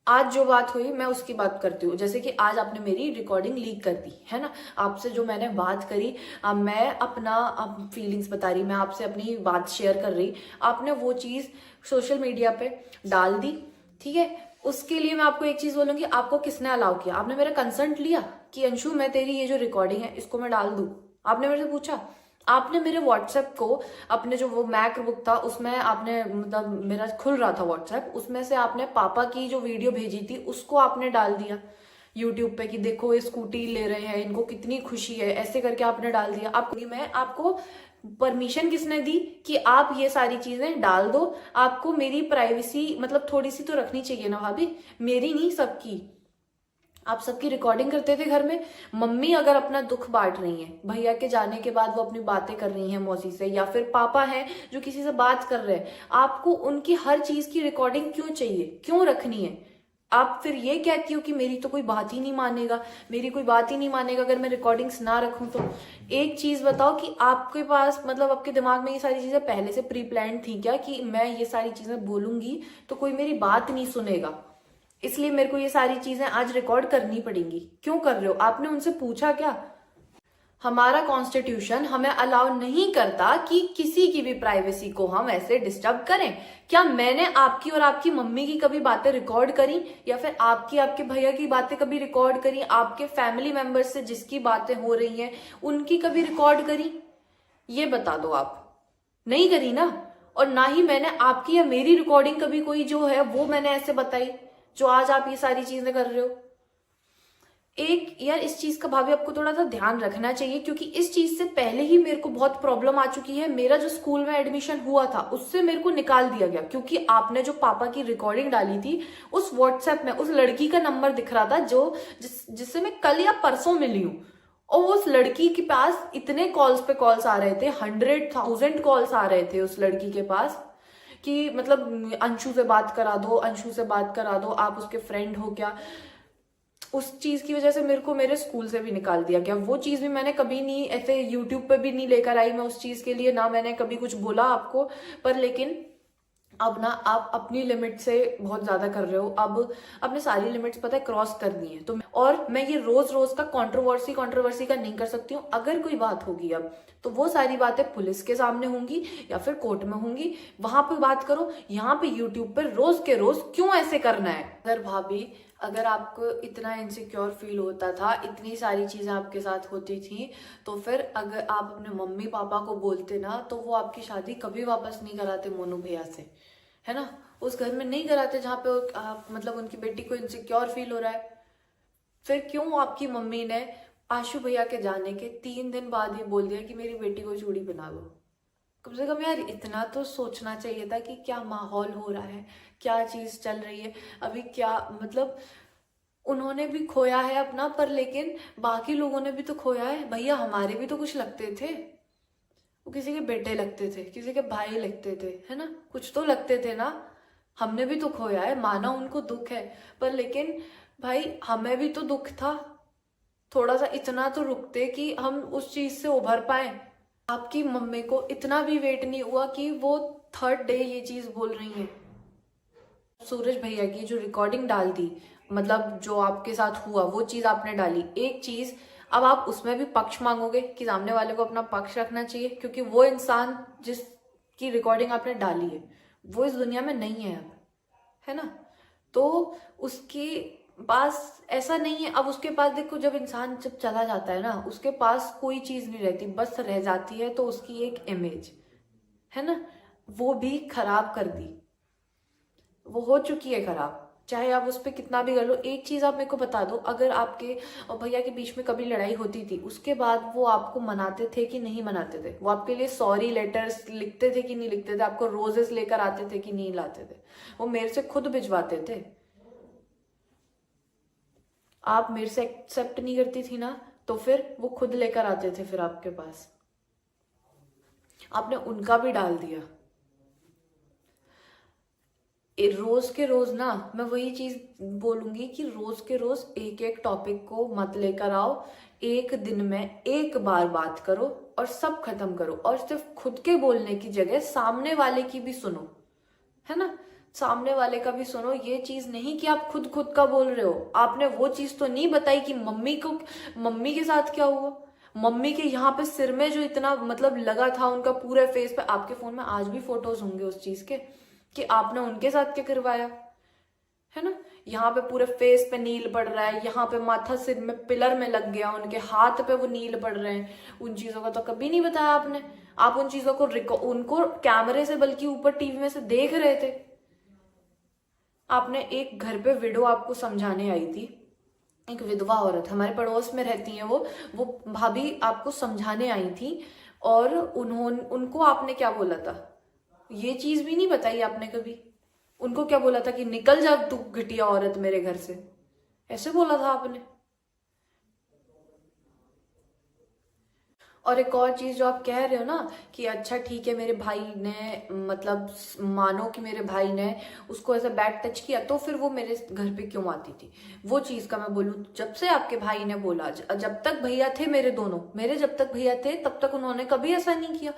आज जो बात हुई मैं उसकी बात करती हूँ। जैसे कि आज आपने मेरी रिकॉर्डिंग लीक कर दी है ना, आपसे जो मैंने बात करी, अब मैं अपना फीलिंग्स बता रही, मैं आपसे अपनी बात शेयर कर रही, आपने वो चीज सोशल मीडिया पे डाल दी। ठीक है, उसके लिए मैं आपको एक चीज बोलूंगी, आपको किसने अलाउ किया? आपने मेरा कंसेंट लिया कि अंशु मैं तेरी ये जो रिकॉर्डिंग है इसको मैं डाल दूं? आपने मेरे से पूछा? आपने मेरे व्हाट्सएप को, अपने जो वो मैकबुक था उसमें आपने, मतलब मेरा खुल रहा था व्हाट्सएप, उसमें से आपने पापा की जो वीडियो भेजी थी उसको आपने डाल दिया यूट्यूब पे कि देखो ये स्कूटी ले रहे हैं, इनको कितनी खुशी है, ऐसे करके आपने डाल दिया। आपको, मैं आपको परमिशन किसने दी कि आप ये सारी चीजें डाल दो? आपको मेरी प्राइवेसी मतलब थोड़ी सी तो रखनी चाहिए ना भाभी, मेरी नहीं सबकी। आप सबकी रिकॉर्डिंग करते थे घर में। मम्मी अगर अपना दुख बांट रही हैं, भैया के जाने के बाद वो अपनी बातें कर रही हैं मौसी से, या फिर पापा हैं जो किसी से बात कर रहे हैं, आपको उनकी हर चीज की रिकॉर्डिंग क्यों चाहिए, क्यों रखनी है? आप फिर ये कहती हो कि मेरी तो कोई बात ही नहीं मानेगा, मेरी कोई बात ही नहीं मानेगा अगर मैं रिकॉर्डिंग्स ना रखूं तो। एक चीज बताओ कि आपके पास, मतलब आपके दिमाग में ये सारी चीजें पहले से प्री प्लान थी क्या कि मैं ये सारी चीजें बोलूंगी तो कोई मेरी बात नहीं सुनेगा, इसलिए मेरे को ये सारी चीजें आज रिकॉर्ड करनी पड़ेंगी? क्यों कर रहे हो? आपने उनसे पूछा क्या? हमारा कॉन्स्टिट्यूशन हमें अलाउ नहीं करता कि किसी की भी प्राइवेसी को हम ऐसे डिस्टर्ब करें। क्या मैंने आपकी और आपकी मम्मी की कभी बातें रिकॉर्ड करी, या फिर आपकी आपके भैया की बातें कभी रिकॉर्ड करी? आपके फैमिली मेंबर्स से जिसकी बातें हो रही हैं उनकी कभी रिकॉर्ड करी? ये बता दो। आप नहीं करी ना। और ना ही मैंने आपकी या मेरी रिकॉर्डिंग कभी कोई जो है वो मैंने ऐसे बताई जो आज आप ये सारी चीजें कर रहे हो। एक यार इस चीज का भाभी आपको थोड़ा सा ध्यान रखना चाहिए, क्योंकि इस चीज से पहले ही मेरे को बहुत प्रॉब्लम आ चुकी है। मेरा जो स्कूल में एडमिशन हुआ था उससे मेरे को निकाल दिया गया, क्योंकि आपने जो पापा की रिकॉर्डिंग डाली थी उस व्हाट्सएप में उस लड़की का नंबर दिख रहा था जो जिससे मैं कल या परसों मिली हूँ। और उस लड़की के पास इतने कॉल्स पे कॉल्स आ रहे थे, 100,000 कॉल्स आ रहे थे उस लड़की के पास कि मतलब अंशु से बात करा दो, अंशु से बात करा दो, आप उसके फ्रेंड हो क्या? उस चीज की वजह से मेरे को मेरे स्कूल से भी निकाल दिया गया। वो चीज भी मैंने कभी नहीं ऐसे यूट्यूब पे भी नहीं लेकर आई मैं उस चीज के लिए, ना मैंने कभी कुछ बोला आपको। पर लेकिन अब ना आप अपनी लिमिट से बहुत ज्यादा कर रहे हो। अब आपने सारी लिमिट्स पता है क्रॉस कर दी है तो, और मैं ये रोज रोज का कंट्रोवर्सी का नहीं कर सकती हूँ। अगर कोई बात होगी अब तो वो सारी बातें पुलिस के सामने होंगी या फिर कोर्ट में होंगी, वहां पे बात करो। यहाँ पे यूट्यूब पर रोज के रोज क्यों ऐसे करना है? अगर भाभी, अगर आपको इतना इनसिक्योर फील होता था, इतनी सारी चीजें आपके साथ होती थी, तो फिर अगर आप अपने मम्मी पापा को बोलते ना तो वो आपकी शादी कभी वापस नहीं कराते मोनू भैया से, है ना? उस घर में नहीं कराते जहाँ पे आप, मतलब उनकी बेटी को इनसिक्योर फील हो रहा है। फिर क्यों आपकी मम्मी ने आशु भैया के जाने के 3 दिन बाद ये बोल दिया कि मेरी बेटी को चूड़ी पहना दो? कम से कम यार इतना तो सोचना चाहिए था कि क्या माहौल हो रहा है, क्या चीज चल रही है अभी, क्या मतलब उन्होंने भी खोया है अपना, पर लेकिन बाकी लोगों ने भी तो खोया है। भैया हमारे भी तो कुछ लगते थे, वो किसी के बेटे लगते थे, किसी के भाई लगते थे, है ना? कुछ तो लगते थे ना। हमने भी तो खोया है, माना उनको दुख है, पर लेकिन भाई हमें भी तो दुख था। थोड़ा सा इतना तो रुकते कि हम उस चीज से उभर पाए। आपकी मम्मी को इतना भी वेट नहीं हुआ कि वो थर्ड डे ये चीज बोल रही हैं। सूरज भैया की जो रिकॉर्डिंग डाल दी, मतलब जो आपके साथ हुआ वो चीज आपने डाली, एक चीज अब आप उसमें भी पक्ष मांगोगे कि सामने वाले को अपना पक्ष रखना चाहिए, क्योंकि वो इंसान जिसकी रिकॉर्डिंग आपने डाली है वो इस दुनिया में नहीं है अब, है ना? तो उसके पास ऐसा नहीं है अब। उसके पास देखो, जब इंसान जब चला जाता है ना उसके पास कोई चीज नहीं रहती, बस रह जाती है तो उसकी एक इमेज, है ना? वो भी खराब कर दी, वो हो चुकी है खराब, चाहे आप उस पर कितना भी कर लो। एक चीज आप मेरे को बता दो, अगर आपके और भैया के बीच में कभी लड़ाई होती थी उसके बाद वो आपको मनाते थे कि नहीं मनाते थे? वो आपके लिए सॉरी लेटर्स लिखते थे कि नहीं लिखते थे? आपको रोजेस लेकर आते थे कि नहीं लाते थे? वो मेरे से खुद भिजवाते थे। आप मेरे से एक्सेप्ट नहीं करती थी ना, तो फिर वो खुद लेकर आते थे फिर आपके पास। आपने उनका भी डाल दिया। रोज के रोज ना मैं वही चीज बोलूंगी कि रोज के रोज एक एक टॉपिक को मत लेकर आओ। एक दिन में एक बार बात करो और सब खत्म करो, और सिर्फ खुद के बोलने की जगह सामने वाले की भी सुनो, है ना? सामने वाले का भी सुनो। ये चीज नहीं कि आप खुद खुद का बोल रहे हो, आपने वो चीज तो नहीं बताई कि मम्मी के साथ क्या हुआ। मम्मी के यहाँ पे सिर में जो इतना मतलब लगा था उनका पूरे फेस पे, आपके फोन में आज भी फोटोज होंगे उस चीज के कि आपने उनके साथ क्या करवाया, है ना। यहाँ पे पूरे फेस पे नील पड़ रहा है, यहाँ पे माथा सिर में पिलर में लग गया, उनके हाथ पे वो नील पड़ रहे हैं। उन चीजों का तो कभी नहीं बताया आपने। आप उन चीजों को उनको कैमरे से बल्कि ऊपर टीवी में से देख रहे थे। आपने एक घर पे विडो आपको समझाने आई थी, एक विधवा औरत हमारे पड़ोस में रहती है, वो भाभी आपको समझाने आई थी और उनको आपने क्या बोला था, ये चीज भी नहीं बताई आपने कभी। उनको क्या बोला था कि निकल जा तू घटिया औरत मेरे घर से, ऐसे बोला था आपने। और एक और चीज जो आप कह रहे हो ना कि अच्छा ठीक है मेरे भाई ने, मतलब मानो कि मेरे भाई ने उसको ऐसा बैड टच किया तो फिर वो मेरे घर पे क्यों आती थी, वो चीज का मैं बोलूं, जब से आपके भाई ने बोला, जब तक भैया थे मेरे दोनों, मेरे जब तक भैया थे तब तक उन्होंने कभी ऐसा नहीं किया।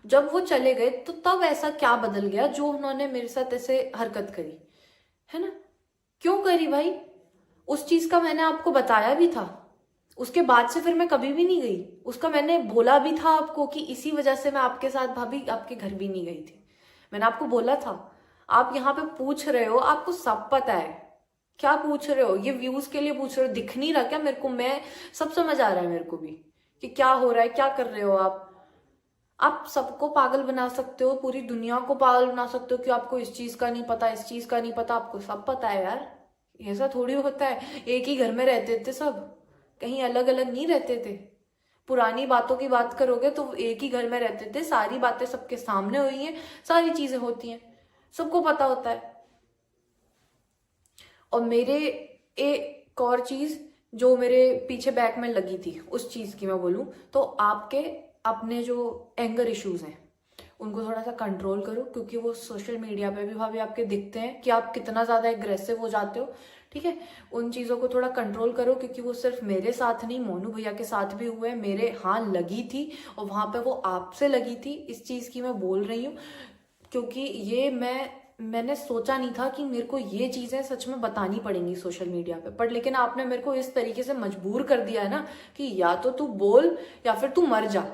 जब वो चले गए तो तब ऐसा क्या बदल गया जो उन्होंने मेरे साथ ऐसे हरकत करी, है ना। क्यों करी भाई, उस चीज का मैंने आपको बताया भी था। उसके बाद से फिर मैं कभी भी नहीं गई, उसका मैंने बोला भी था आपको कि इसी वजह से मैं आपके साथ भाभी आपके घर भी नहीं गई थी, मैंने आपको बोला था। आप यहाँ पे पूछ रहे हो, आपको सब पता है, क्या पूछ रहे हो, ये व्यूज के लिए पूछ रहे हो, दिख नहीं रहा क्या मेरे को, मैं सब समझ आ रहा है मेरे को भी कि क्या हो रहा है, क्या कर रहे हो आप सबको पागल बना सकते हो, पूरी दुनिया को पागल बना सकते हो कि आपको इस चीज का नहीं पता, इस चीज का नहीं पता, आपको सब पता है यार। ऐसा थोड़ी होता है, एक ही घर में रहते थे सब, कहीं अलग अलग नहीं रहते थे। पुरानी बातों की बात करोगे तो एक ही घर में रहते थे, सारी बातें सबके सामने हुई हैं, सारी चीजें होती हैं, सबको पता होता है। और मेरे एक और चीज जो मेरे पीछे बैक में लगी थी, उस चीज की मैं बोलूं तो आपके अपने जो एंगर इश्यूज हैं उनको थोड़ा सा कंट्रोल करो, क्योंकि वो सोशल मीडिया पे भी भाभी आपके दिखते हैं कि आप कितना ज्यादा एग्रेसिव हो जाते हो, ठीक है। उन चीजों को थोड़ा कंट्रोल करो, क्योंकि वो सिर्फ मेरे साथ नहीं, मोनू भैया के साथ भी हुए, मेरे हाँ लगी थी और वहां पे वो आपसे लगी थी, इस चीज की मैं बोल रही हूँ। क्योंकि ये मैंने सोचा नहीं था कि मेरे को ये चीजें सच में बतानी पड़ेंगी सोशल मीडिया पे, पर लेकिन आपने मेरे को इस तरीके से मजबूर कर दिया है ना कि या तो तू बोल या फिर तू मर जा,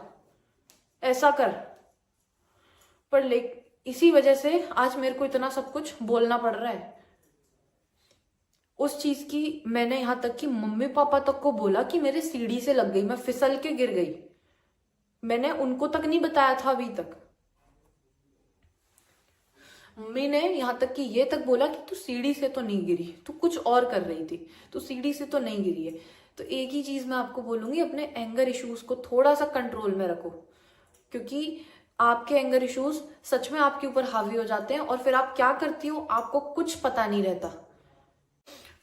ऐसा कर। पर इसी वजह से आज मेरे को इतना सब कुछ बोलना पड़ रहा है। उस चीज की मैंने यहां तक कि मम्मी पापा तक को बोला कि मेरे सीढ़ी से लग गई, मैं फिसल के गिर गई, मैंने उनको तक नहीं बताया था अभी तक। मम्मी ने यहां तक कि ये तक बोला कि तू सीढ़ी से तो नहीं गिरी, तू कुछ और कर रही थी, तू सीढ़ी से तो नहीं गिरी है। तो एक ही चीज मैं आपको बोलूंगी, अपने एंगर इश्यूज को थोड़ा सा कंट्रोल में रखो, क्योंकि आपके एंगर इश्यूज सच में आपके ऊपर हावी हो जाते हैं और फिर आप क्या करती हो आपको कुछ पता नहीं रहता।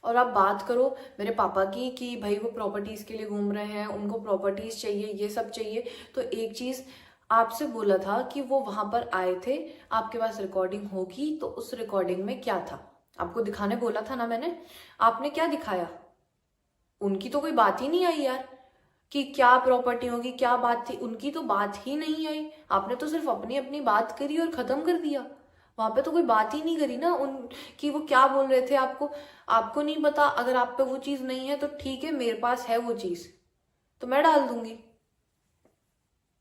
और आप बात करो मेरे पापा की कि भाई वो प्रॉपर्टीज के लिए घूम रहे हैं, उनको प्रॉपर्टीज चाहिए, ये सब चाहिए, तो एक चीज आपसे बोला था कि वो वहां पर आए थे, आपके पास रिकॉर्डिंग होगी, तो उस रिकॉर्डिंग में क्या था आपको दिखाने बोला था ना मैंने, आपने क्या दिखाया, उनकी तो कोई बात ही नहीं आई यार कि क्या प्रॉपर्टी होगी, क्या बात थी, उनकी तो बात ही नहीं आई। आपने तो सिर्फ अपनी अपनी बात करी और खत्म कर दिया, वहां पे तो कोई बात ही नहीं करी ना उन कि वो क्या बोल रहे थे आपको नहीं पता। अगर आप पे वो चीज नहीं है तो ठीक है, मेरे पास है वो चीज तो मैं डाल दूंगी।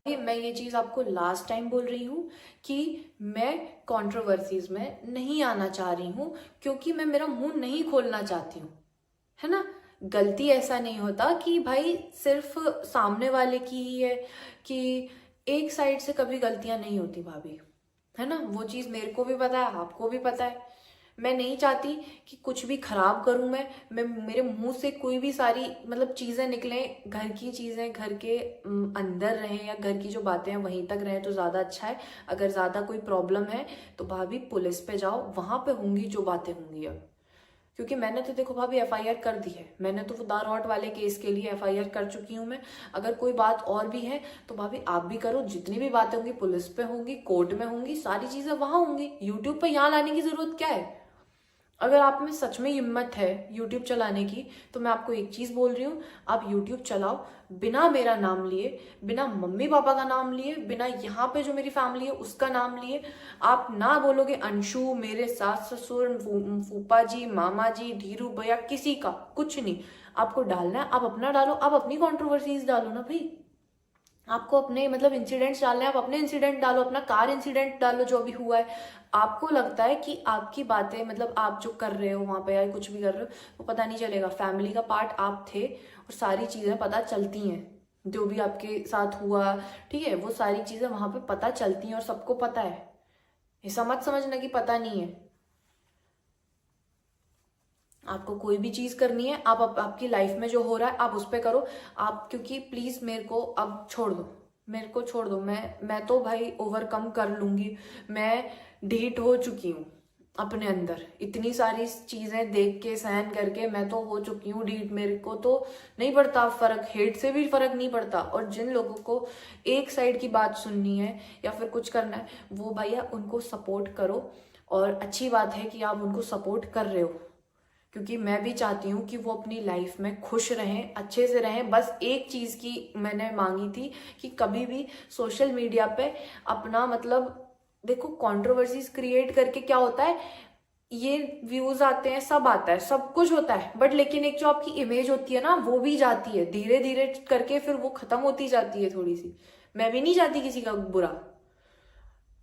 मैं ये चीज आपको लास्ट टाइम बोल रही हूँ कि मैं कंट्रोवर्सीज में नहीं आना चाह रही हूँ, क्योंकि मैं मेरा मुंह नहीं खोलना चाहती हूँ, है ना। गलती ऐसा नहीं होता कि भाई सिर्फ सामने वाले की ही है, कि एक साइड से कभी गलतियां नहीं होती भाभी, है ना। वो चीज मेरे को भी पता है, आपको भी पता है। मैं नहीं चाहती कि कुछ भी खराब करूं मैं मेरे मुंह से कोई भी सारी मतलब चीजें निकले, घर की चीजें घर के अंदर रहें या घर की जो बातें हैं वहीं तक रहें तो ज्यादा अच्छा है। अगर ज्यादा कोई प्रॉब्लम है तो भाभी पुलिस पे जाओ, वहां पे होंगी जो बातें होंगी अब। क्योंकि मैंने तो देखो भाभी एफआईआर कर दी है, मैंने तो वो दारौट वाले केस के लिए एफआईआर कर चुकी हूँ मैं। अगर कोई बात और भी है तो भाभी आप भी करो, जितनी भी बातें होंगी पुलिस पे होंगी, कोर्ट में होंगी, सारी चीजें वहां होंगी, यूट्यूब पे यहाँ लाने की जरूरत क्या है। अगर आप में सच में हिम्मत है YouTube चलाने की, तो मैं आपको एक चीज बोल रही हूँ, आप YouTube चलाओ बिना मेरा नाम लिए, बिना मम्मी पापा का नाम लिए, बिना यहाँ पे जो मेरी फैमिली है उसका नाम लिए। आप ना बोलोगे अंशु, मेरे सास ससुर, फूफा जी, मामा जी, धीरू भैया, किसी का कुछ नहीं। आपको डालना है, आप अपना डालो, आप अपनी कंट्रोवर्सीज डालो ना भाई। आपको अपने मतलब इंसिडेंट्स डालने हैं, आप अपने इंसिडेंट डालो, अपना कार इंसिडेंट डालो जो अभी हुआ है। आपको लगता है कि आपकी बातें मतलब आप जो कर रहे हो वहां पे या कुछ भी कर रहे हो वो पता नहीं चलेगा, फैमिली का पार्ट आप थे और सारी चीजें पता चलती हैं जो भी आपके साथ हुआ, ठीक है, वो सारी चीजें वहां पे पता चलती हैं और सबको पता है। ऐसा मत समझना कि पता नहीं है। आपको कोई भी चीज करनी है, आपकी लाइफ में जो हो रहा है आप उस पर करो। आप क्योंकि प्लीज मेरे को अब छोड़ दो, मेरे को छोड़ दो। मैं तो भाई ओवरकम कर लूंगी। मैं ढीठ हो चुकी हूँ अपने अंदर, इतनी सारी चीजें देख के सहन करके मैं तो हो चुकी हूँ ढीठ। मेरे को तो नहीं पड़ता फर्क, हेट से भी फर्क नहीं पड़ता। और जिन लोगों को एक साइड की बात सुननी है या फिर कुछ करना है, वो भैया उनको सपोर्ट करो। और अच्छी बात है कि आप उनको सपोर्ट कर रहे हो, क्योंकि मैं भी चाहती हूँ कि वो अपनी लाइफ में खुश रहें, अच्छे से रहें। बस एक चीज की मैंने मांगी थी कि कभी भी सोशल मीडिया पे अपना मतलब, देखो कंट्रोवर्सीज क्रिएट करके क्या होता है, ये व्यूज आते हैं, सब आता है, सब कुछ होता है, बट लेकिन एक जो आपकी इमेज होती है ना वो भी जाती है धीरे धीरे करके, फिर वो खत्म होती जाती है थोड़ी सी। मैं भी नहीं चाहती किसी का बुरा।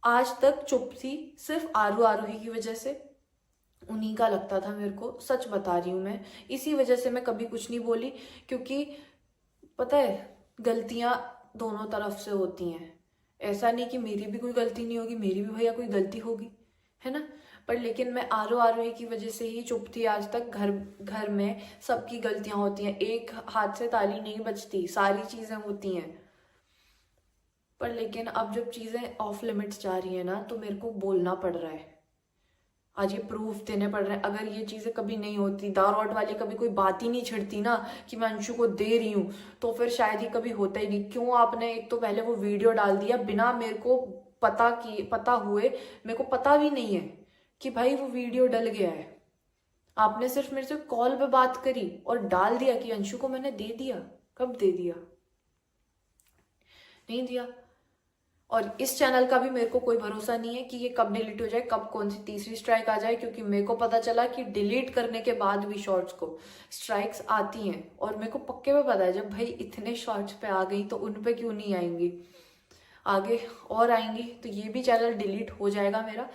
आज तक चुप थी सिर्फ आरू आरोही की वजह से, उन्हीं का लगता था मेरे को, सच बता रही हूँ मैं। इसी वजह से मैं कभी कुछ नहीं बोली, क्योंकि पता है गलतियां दोनों तरफ से होती हैं। ऐसा नहीं कि मेरी भी कोई गलती नहीं होगी, मेरी भी भैया कोई गलती होगी, है ना। पर लेकिन मैं आरो आरोही की वजह से ही चुप थी आज तक। घर घर में सबकी गलतियां होती हैं, एक हाथ से ताली नहीं बजती, सारी चीजें होती हैं। पर लेकिन अब जब चीजें ऑफ लिमिट्स जा रही है ना, तो मेरे को बोलना पड़ रहा है, आज ये प्रूफ देने पड़ रहे हैं। अगर ये चीजें कभी नहीं होती, दारौट वाली कभी कोई बात ही नहीं छिड़ती ना कि मैं अंशु को दे रही हूँ, तो फिर शायद ये कभी होता ही नहीं। क्यों आपने एक तो पहले वो वीडियो डाल दिया बिना मेरे को पता हुए, मेरे को पता भी नहीं है कि भाई वो वीडियो डल गया है। आपने सिर्फ मेरे से कॉल पे बात करी और डाल दिया कि अंशु को मैंने दे दिया। कब दे दिया? नहीं दिया। और इस चैनल का भी मेरे को कोई भरोसा नहीं है कि ये कब डिलीट हो जाए, कब कौन सी तीसरी स्ट्राइक आ जाए, क्योंकि मेरे को पता चला कि डिलीट करने के बाद भी शॉर्ट्स को स्ट्राइक्स आती हैं। और मेरे को पक्के में पता है जब भाई इतने शॉर्ट्स पे आ गई तो उन पे क्यों नहीं आएंगी, आगे और आएंगी। तो ये भी चैनल डिलीट हो जाएगा मेरा।